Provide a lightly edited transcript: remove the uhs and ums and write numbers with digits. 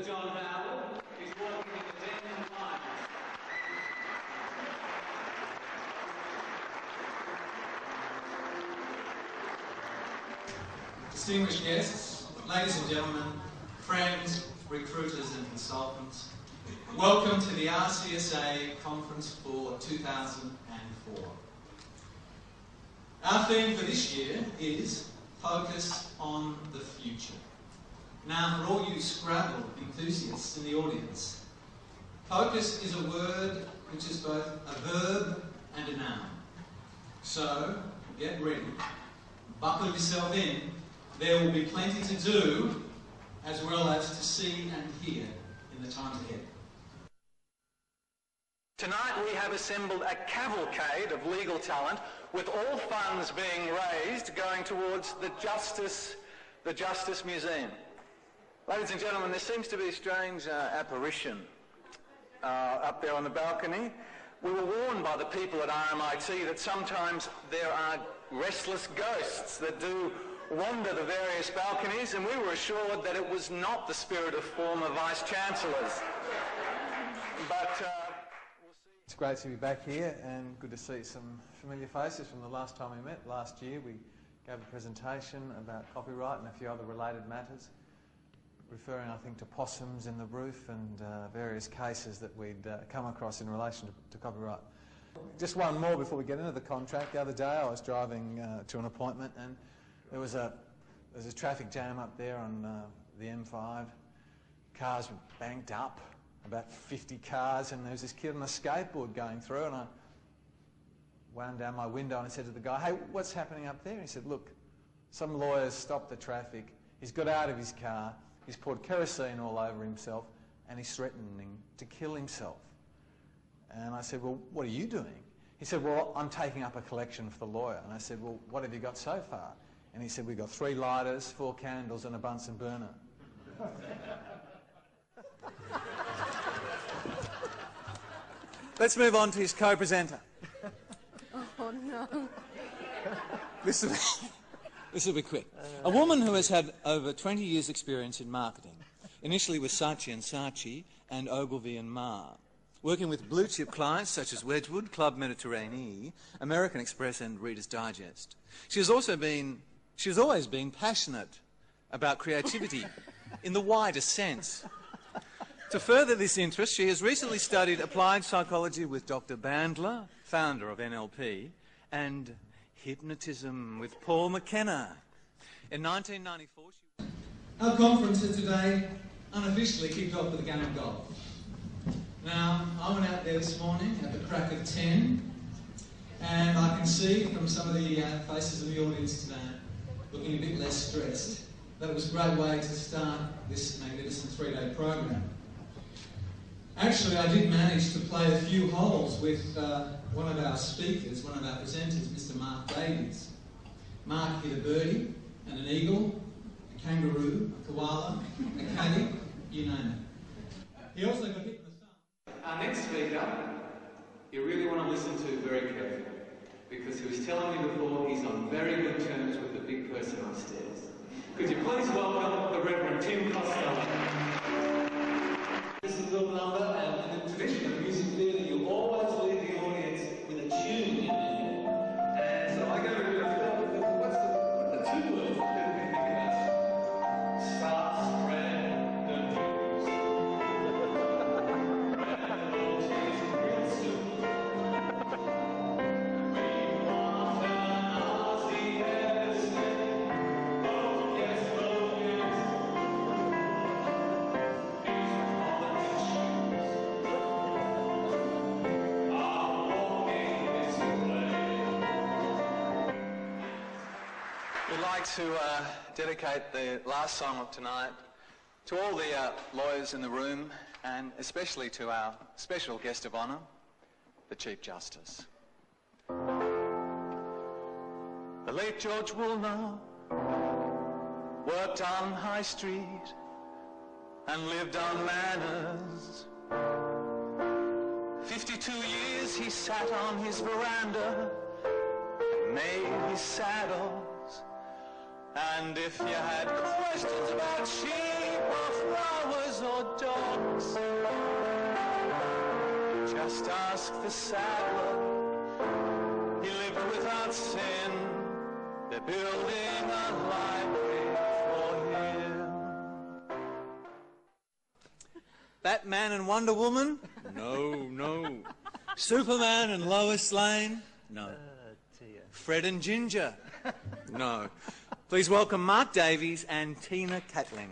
John Howard is working in the Den and Lions. Distinguished guests, ladies and gentlemen, friends, recruiters and consultants, welcome to the RCSA Conference for 2004. Our theme for this year is Focus on the Future. Now, for all you Scrabble enthusiasts in the audience, focus is a word which is both a verb and a noun. So, get ready, buckle yourself in. There will be plenty to do, as well as to see and hear in the times ahead. Tonight we have assembled a cavalcade of legal talent, with all funds being raised going towards the Justice Museum. Ladies and gentlemen, there seems to be a strange apparition up there on the balcony. We were warned by the people at RMIT that sometimes there are restless ghosts that do wander the various balconies, and we were assured that it was not the spirit of former vice-chancellors. But we'll see. It's great to be back here and good to see some familiar faces from the last time we met. Last year we gave a presentation about copyright and a few other related matters, referring, I think, to possums in the roof and various cases that we'd come across in relation to copyright. Just one more before we get into the contract. The other day I was driving to an appointment and there was a traffic jam up there on the M5. Cars were banked up, about 50 cars, and there was this kid on a skateboard going through, and I wound down my window and I said to the guy, "Hey, what's happening up there?" And he said, "Look, some lawyers stopped the traffic. He's got out of his car. He's poured kerosene all over himself and he's threatening to kill himself." And I said, "Well, what are you doing?" He said, "Well, I'm taking up a collection for the lawyer." And I said, "Well, what have you got so far?" And he said, "We've got 3 lighters, 4 candles and a Bunsen burner." Let's move on to his co-presenter. Oh, no. This will be quick. A woman who has had over 20 years' experience in marketing, initially with Saatchi & Saatchi and Ogilvy and Marr, working with blue-chip clients such as Wedgwood, Club Mediterranean, American Express and Reader's Digest. She has always been passionate about creativity in the widest sense. To further this interest, she has recently studied applied psychology with Dr. Bandler, founder of NLP, and hypnotism with Paul McKenna. In 1994, Our conference for today unofficially kicked off with a game of golf. Now, I went out there this morning at the crack of 10, and I can see from some of the faces in the audience today looking a bit less stressed that it was a great way to start this magnificent 3-day program. Actually, I did manage to play a few holes with one of our speakers, one of our presenters, Mr. Mark Davies. Mark hit a birdie and an eagle, a kangaroo, a koala, a caddy, you name it. He also got hit in the thumb. Our next speaker, you really want to listen to very carefully, because he was telling me before he's on very good terms with the big person upstairs. Could you please welcome the Reverend Tim Costello? This is a little number, and in the tradition of music theatre, you always leave the audience with a tune in there. And so I go to do what's the 2 words that people can think about? Start, spread, and news. It's real simple. We want an Aussie accent. Oh yes, oh yes. We'd like to dedicate the last song of tonight to all the lawyers in the room, and especially to our special guest of honour, the Chief Justice. The late George Woolner worked on High Street and lived on Manors. 52 years he sat on his veranda and made his saddles. And if you had questions about sheep or flowers or dogs. Just ask the saddler, he lived without sin. They're building a library for him. Batman and Wonder Woman? No. Superman and Lois Lane? No. Fred and Ginger? No. Please welcome Mark Davies and Tina Catling.